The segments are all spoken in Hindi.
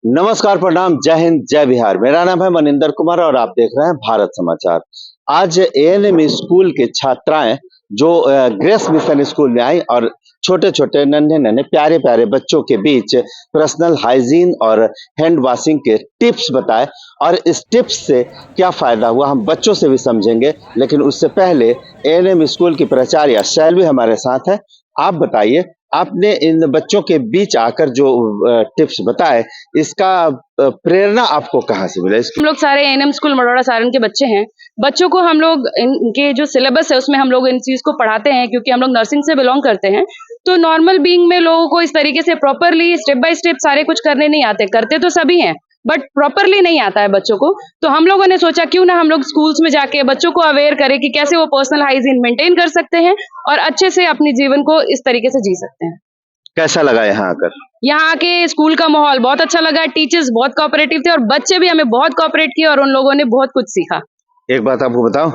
नमस्कार, प्रणाम, जय हिंद, जय बिहार। मेरा नाम है मनिंदर कुमार और आप देख रहे हैं भारत समाचार। आज एएनएम स्कूल की छात्राएं जो ग्रेस मिशन स्कूल में आई और छोटे-छोटे, नन्हे-नन्हे, प्यारे-प्यारे बच्चों के बीच पर्सनल हाइजीन और हैंड वॉशिंग के टिप्स बताए और इस टिप्स से क्या फायदा हुआ हम बच्चों से भी समझेंगे। लेकिन उससे पहले एएनएम स्कूल की प्राचार्य शैलवी हमारे साथ है। आप बताइए, आपने इन बच्चों के बीच आकर जो टिप्स बताए, इसका प्रेरणा आपको कहाँ से मिला? हम लोग सारे एएनएम स्कूल मढ़ौरा सारण के बच्चे हैं। बच्चों को हम लोग इनके जो सिलेबस है उसमें हम लोग इन चीज को पढ़ाते हैं, क्योंकि हम लोग नर्सिंग से बिलोंग करते हैं। तो नॉर्मल बीइंग में लोगों को इस तरीके से प्रॉपरली स्टेप बाय स्टेप सारे कुछ करने नहीं आते। करते तो सभी हैं, बट प्रॉपरली नहीं आता है बच्चों को। तो हम लोगों ने सोचा क्यों ना हम लोग स्कूल्स में जाके बच्चों को अवेयर करें कि कैसे वो पर्सनल हाइजीन मेंटेन कर सकते हैं और अच्छे से अपने जीवन को इस तरीके से जी सकते हैं। कैसा लगा यहाँ आकर? यहाँ आके स्कूल का माहौल बहुत अच्छा लगा। टीचर्स बहुत कोऑपरेटिव थे और बच्चे भी हमें बहुत कोऑपरेट किए और उन लोगों ने बहुत कुछ सीखा। एक बात आपको बताऊं,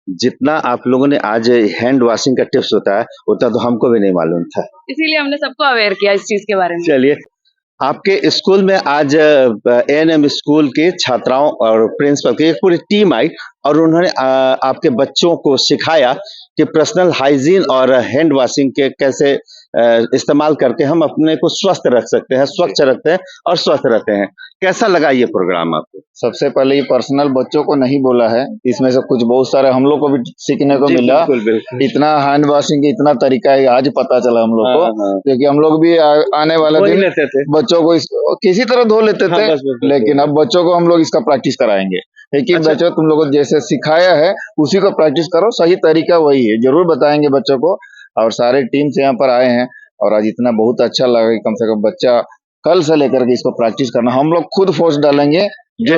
जितना आप लोगों ने आज हैंड वॉशिंग का टिप्स बताया, उतना तो हमको भी नहीं मालूम था। इसीलिए हमने सबको अवेयर किया इस चीज के बारे में। चलिए, आपके स्कूल में आज एएनएम स्कूल के छात्राओं और प्रिंसिपल की एक पूरी टीम आई और उन्होंने आपके बच्चों को सिखाया कि पर्सनल हाइजीन और हैंड वॉशिंग के कैसे इस्तेमाल करके हम अपने को स्वस्थ रख सकते हैं, स्वच्छ रखते हैं और स्वस्थ रहते हैं। कैसा लगा ये प्रोग्राम आपको? सबसे पहले ये पर्सनल बच्चों को नहीं बोला है, इसमें से कुछ बहुत सारे हम लोग को भी सीखने को मिला। बिल्कुल। इतना हैंड वॉशिंग की इतना तरीका है, आज पता चला हम लोग को, क्योंकि हम लोग भी आने वाले दिन लेते थे बच्चों को किसी तरह धो लेते थे। लेकिन अब बच्चों को हम लोग इसका प्रैक्टिस कराएंगे। एक बच्चों तुम लोगों को जैसे सिखाया है उसी को प्रैक्टिस करो, सही तरीका वही है, जरूर बताएंगे बच्चों को। और सारे टीम से यहाँ पर आए हैं और आज इतना बहुत अच्छा लगा कि कम से कम बच्चा कल से लेकर के इसको प्रैक्टिस करना। हम लोग खुद फोर्स डालेंगे, जो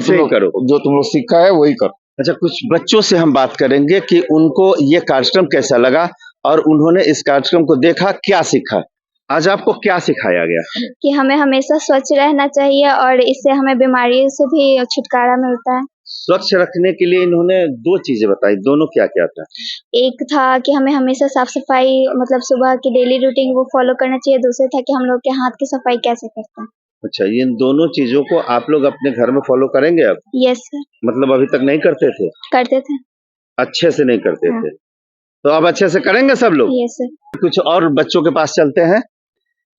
तुम लोग सीखा है वही करो। अच्छा, कुछ बच्चों से हम बात करेंगे कि उनको ये कार्यक्रम कैसा लगा और उन्होंने इस कार्यक्रम को देखा, क्या सीखा। आज आपको क्या सिखाया गया? कि हमें हमेशा स्वच्छ रहना चाहिए और इससे हमें बीमारियों से भी छुटकारा मिलता है। स्वच्छ रखने के लिए इन्होंने दो चीजें बताई, दोनों क्या क्या था? एक था कि हमें हमेशा साफ सफाई, मतलब सुबह की डेली रूटीन वो फॉलो करना चाहिए। दूसरा था कि हम लोग के हाथ की सफाई कैसे करते हैं। अच्छा, ये दोनों चीजों को आप लोग अपने घर में फॉलो करेंगे अब? Yes sir. मतलब अभी तक नहीं करते थे? करते थे। अच्छे से नहीं करते हाँ। थे, तो अब अच्छे से करेंगे सब लोग? Yes sir. कुछ और बच्चों के पास चलते हैं।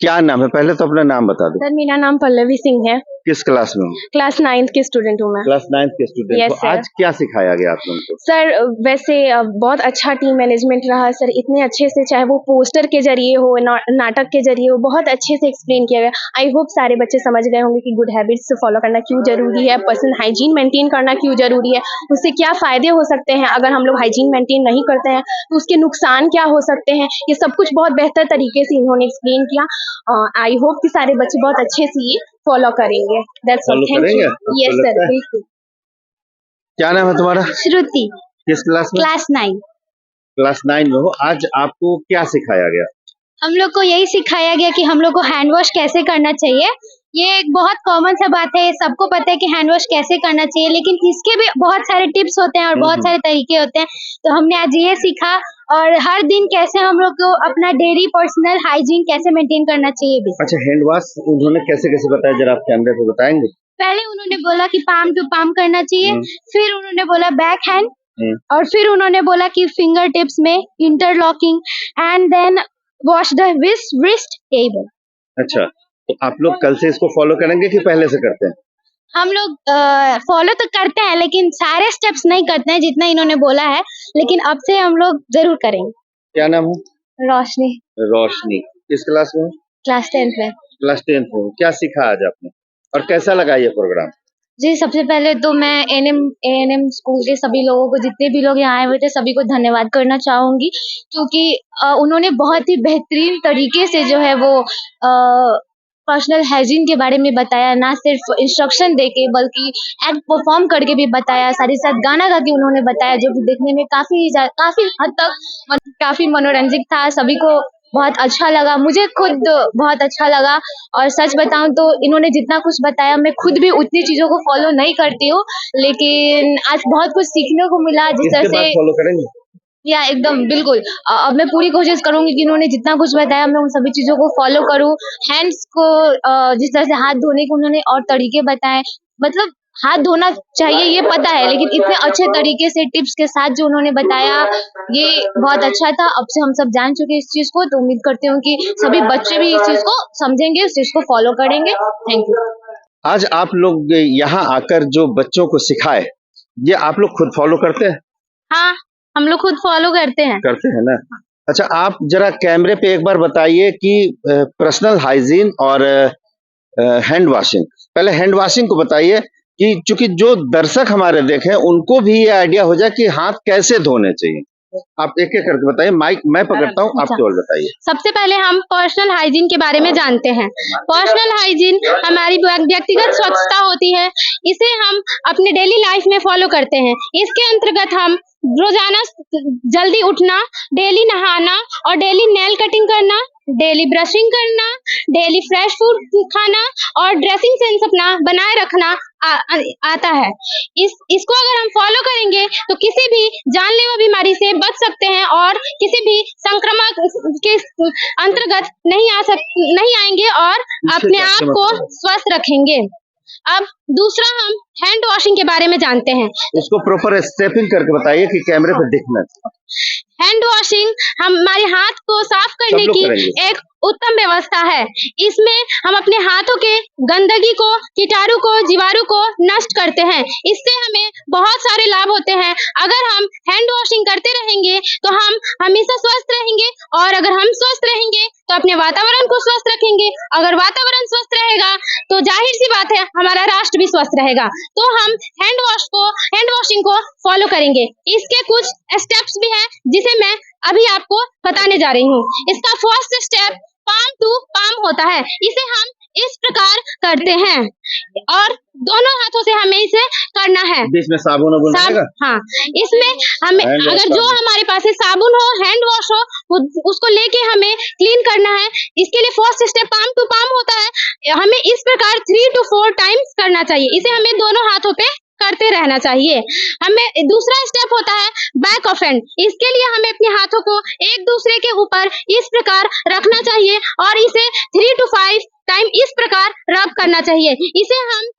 क्या नाम है? पहले तो अपना नाम बता दो। सर, मेरा नाम पल्लवी सिंह है। किस क्लास में हो? क्लास 9th की स्टूडेंट हूँ मैं। क्लास 9th के स्टूडेंट Yes, हो। sir. आज क्या सिखाया गया आप लोगों को? सर, वैसे बहुत अच्छा टीम मैनेजमेंट रहा सर। इतने अच्छे से, चाहे वो पोस्टर के जरिए हो, नाटक के जरिए हो, बहुत अच्छे से एक्सप्लेन किया गया। आई होप सारे बच्चे समझ गए होंगे कि गुड हैबिट्स फॉलो करना क्यों जरूरी है, पर्सनल हाइजीन मेंटेन करना क्यों जरूरी है, उससे क्या फायदे हो सकते हैं। अगर हम लोग हाइजीन मेंटेन नहीं करते हैं तो उसके नुकसान क्या हो सकते हैं, ये सब कुछ बहुत बेहतर तरीके से इन्होंने एक्सप्लेन किया। आई होप कि सारे बच्चे बहुत अच्छे से ये फॉलो करेंगे। That's all. Thank you. Yes sir, बिल्कुल। क्या नाम है तुम्हारा? श्रुति। किस क्लास में? क्लास 9। क्लास 9 में हो। आज आपको क्या सिखाया गया? हम लोग को यही सिखाया गया कि हम लोग को हैंड वॉश कैसे करना चाहिए। ये एक बहुत कॉमन सा बात है, सबको पता है कि हैंड वॉश कैसे करना चाहिए, लेकिन इसके भी बहुत सारे टिप्स होते हैं और बहुत सारे तरीके होते हैं। तो हमने आज ये सीखा और हर दिन कैसे हम लोग को अपना डेली पर्सनल हाइजीन कैसे मेंटेन करना चाहिए भी। अच्छा, हैंड वॉश उन्होंने कैसे कैसे बताया, जरा आप कैमरे पे बताएंगे? पहले उन्होंने बोला कि पाम टू पाम करना चाहिए, फिर उन्होंने बोला बैक हैंड और फिर उन्होंने बोला कि फिंगर टिप्स में interlocking and then wash the wrist table. अच्छा, तो आप लोग कल से इसको फॉलो करेंगे कि पहले से करते हैं? हम लोग फॉलो तो करते हैं, लेकिन सारे स्टेप्स नहीं करते हैं जितना इन्होंने बोला है, लेकिन अब से हम लोग जरूर करेंगे। क्या नाम है? रोशनी। रोशनी। किस क्लास में? क्लास 10th में। क्लास 10th में। क्या सीखा आज आपने और कैसा लगा ये प्रोग्राम? जी, सबसे पहले तो मैं एएनएम स्कूल के सभी लोगों को, जितने भी लोग यहाँ आए हुए थे, सभी को धन्यवाद करना चाहूंगी, क्योंकि उन्होंने बहुत ही बेहतरीन तरीके से जो है वो पर्सनल हाइजीन के बारे में बताया। ना सिर्फ इंस्ट्रक्शन देके बल्कि एक्ट परफॉर्म करके भी बताया, साथ ही साथ गाना गा के उन्होंने बताया, जो कि देखने में काफी हद तक काफी मनोरंजक था। सभी को बहुत अच्छा लगा, मुझे खुद बहुत अच्छा लगा। और सच बताऊं तो इन्होंने जितना कुछ बताया, मैं खुद भी उतनी चीजों को फॉलो नहीं करती हूँ, लेकिन आज बहुत कुछ सीखने को मिला। जिस तरह से फॉलो करेंगे? या एकदम बिल्कुल। अब मैं पूरी कोशिश करूंगी कि इन्होंने जितना कुछ बताया मैं उन सभी चीजों को फॉलो करूं। हैंड्स को जिस तरह से हाथ धोने के उन्होंने और तरीके बताए, मतलब हाथ धोना चाहिए ये पता है, लेकिन इतने अच्छे तरीके से टिप्स के साथ जो उन्होंने बताया ये बहुत अच्छा था। अब से हम सब जान चुके इस चीज को, तो उम्मीद करती हूँ कि सभी बच्चे भी इस चीज को समझेंगे, इस चीज को फॉलो करेंगे। Thank you. आज आप लोग यहाँ आकर जो बच्चों को सिखाए, ये आप लोग खुद फॉलो करते हैं? हाँ, हम लोग खुद फॉलो करते हैं। करते हैं ना। अच्छा, आप जरा कैमरे पे एक बार बताइए कि पर्सनल हाइजीन और हैंड वॉशिंग, पहले हैंड वॉशिंग को बताइए कि चूंकि जो दर्शक हमारे देखें उनको भी ये आइडिया हो जाए कि हाथ कैसे धोने चाहिए। आप एक एक करके बताइए, माइक मैं पकड़ता हूँ, आप अच्छा। केवल बताइए। सबसे पहले हम पर्सनल हाइजीन के बारे में जानते हैं। पर्सनल हाइजीन हमारी व्यक्तिगत स्वच्छता होती है, इसे हम अपने डेली लाइफ में फॉलो करते हैं। इसके अंतर्गत हम रोजाना जल्दी उठना, डेली नहाना और डेली नेल कटिंग करना, डेली ब्रशिंग करना, डेली फ्रेश फूड खाना और ड्रेसिंग सेंस अपना बनाए रखना आता है। इसको अगर हम फॉलो करेंगे तो किसी भी जानलेवा बीमारी से बच सकते हैं और किसी भी संक्रमण के अंतर्गत नहीं आएंगे और अपने आप को स्वस्थ रखेंगे। अब दूसरा हम हैंड वॉशिंग के बारे में जानते हैं। इसको प्रॉपर स्टेपिंग करके बताइए कि कैमरे पे दिखना। हैंड वॉशिंग हमारे हाथ को साफ करने की एक उत्तम व्यवस्था है। इसमें हम अपने हाथों के गंदगी को, कीटाणु को, जीवाणु को नष्ट करते हैं। इससे हमें बहुत सारे लाभ होते हैं। अगर हम हैंड वॉशिंग करते रहेंगे तो हम हमेशा स्वस्थ रहेंगे और अगर हम स्वस्थ रहेंगे तो अपने वातावरण को स्वस्थ रखेंगे। अगर वातावरण स्वस्थ रहेगा तो जाहिर सी बात है हमारा राष्ट्र भी स्वस्थ रहेगा। तो हम हैंड वॉशिंग को फॉलो करेंगे। इसके कुछ स्टेप्स भी हैं जिसे मैं अभी आपको बताने जा रही हूँ। इसका first step palm to palm होता है। इसे हम इस प्रकार करते हैं और दोनों हाथों से हमें इसे करना है। बीच में साबुन रहेगा? हाँ, इसमें हमें अगर जो हमारे पास साबुन हो, हैंड वॉश हो, उसको लेके हमें क्लीन करना है। इसके लिए first step palm to palm होता है। हमें इस प्रकार 3 to 4 टाइम्स करना चाहिए। इसे हमें दोनों हाथों पे करते रहना चाहिए। हमें दूसरा स्टेप होता है बैक ऑफ हैंड। इसके लिए हमें अपने हाथों को एक दूसरे के ऊपर इस प्रकार रखना चाहिए और इसे 3 to 5 टाइम इस प्रकार रब करना चाहिए। इसे हम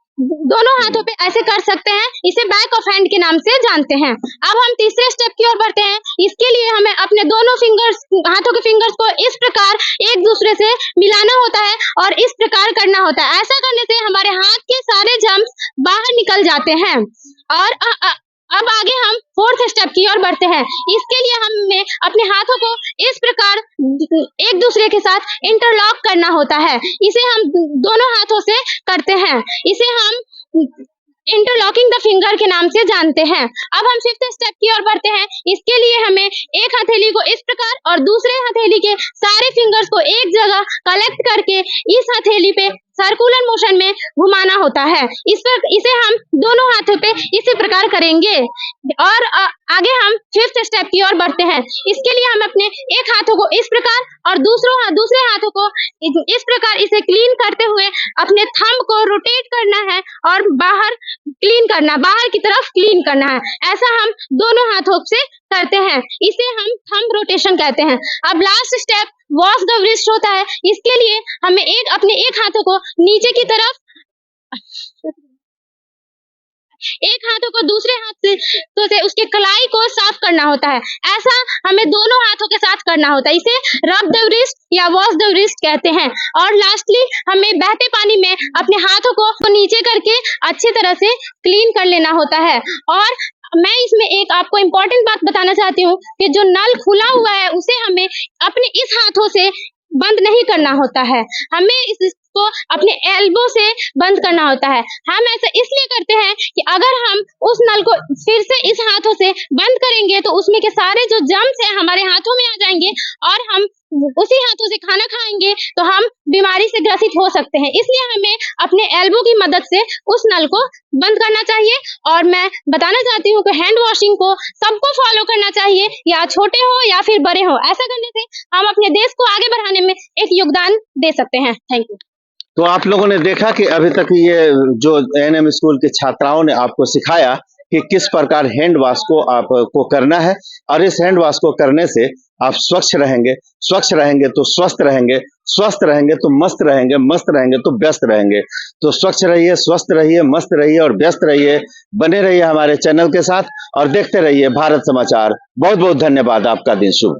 दोनों हाथों पे ऐसे कर सकते हैं। इसे बैक ऑफ हैंड के नाम से जानते हैं। अब हम तीसरे स्टेप की ओर बढ़ते हैं। इसके लिए हमें अपने दोनों हाथों के फिंगर्स को इस प्रकार एक दूसरे से मिलाना होता है और इस प्रकार करना होता है। ऐसा करने से हमारे हाथ के सारे जर्म्स बाहर निकल जाते हैं। और अब आगे हम फोर्थ स्टेप की ओर बढ़ते हैं। इसके लिए हमें अपने हाथों को इस प्रकार एक दूसरे के साथ इंटरलॉक करना होता है। इसे हम दोनों हाथों से करते हैं। इसे हम इंटरलॉकिंग द फिंगर के नाम से जानते हैं। अब हम फिफ्थ स्टेप की ओर बढ़ते हैं। इसके लिए हमें एक हथेली को इस प्रकार और दूसरे हथेली के सारे फिंगर्स को एक जगह कलेक्ट करके इस हथेली पे सर्कुलर मोशन में घुमाना होता है। इसे हम दोनों हाथों पे इसी प्रकार करेंगे और आगे हम फिफ्थ स्टेप की ओर बढ़ते हैं। इसके लिए हम अपने एक हाथों को इस प्रकार और दूसरे हाथों को इस प्रकार इसे क्लीन करते हुए अपने थंब को रोटेट करना है और बाहर की तरफ क्लीन करना है। ऐसा हम दोनों हाथों से करते हैं। इसे हम थंब रोटेशन कहते हैं। अब last step wash the wrist होता है। इसके लिए हमें अपने एक हाथों को नीचे की तरफ, एक हाथों को दूसरे हाथ से उसके कलाई को साफ करना होता है। ऐसा हमें दोनों हाथों के साथ करना होता है। इसे रब द रिस्ट या वॉश द रिस्ट कहते हैं। और लास्टली हमें बहते पानी में अपने हाथों को नीचे करके अच्छी तरह से क्लीन कर लेना होता है। और मैं इसमें एक आपको इम्पोर्टेंट बात बताना चाहती हूँ कि जो नल खुला हुआ है उसे हमें अपने इस हाथों से बंद नहीं करना होता है। हमें इसको अपने एल्बो से बंद करना होता है। हम ऐसा इसलिए करते हैं कि अगर हम उस नल को फिर से इस हाथों से बंद करेंगे तो उसमें के सारे जो जर्म्स हैं हमारे हाथों में आ जाएंगे और हम उसी हाथों से खाना खाएंगे तो हम बीमारी से ग्रसित हो सकते हैं। इसलिए हमें अपने एल्बो की मदद से उस नल को बंद करना चाहिए। और मैं बताना चाहती हूँ कि हैंड वॉशिंग को सबको फॉलो करना चाहिए, या छोटे हो या फिर बड़े हो। ऐसा करने से हम अपने देश को आगे बढ़ाने में एक योगदान दे सकते हैं। Thank you. तो आप लोगों ने देखा कि अभी तक ये जो एएनएम स्कूल के छात्राओं ने आपको सिखाया कि किस प्रकार हैंड वॉश को आपको करना है, और इस हैंड वॉश को करने से आप स्वच्छ रहेंगे तो स्वस्थ रहेंगे तो मस्त रहेंगे तो व्यस्त रहेंगे। तो स्वच्छ रहिए, स्वस्थ रहिए, मस्त रहिए और व्यस्त रहिए। बने रहिए हमारे चैनल के साथ और देखते रहिए भारत समाचार। बहुत बहुत धन्यवाद। आपका दिन शुभ।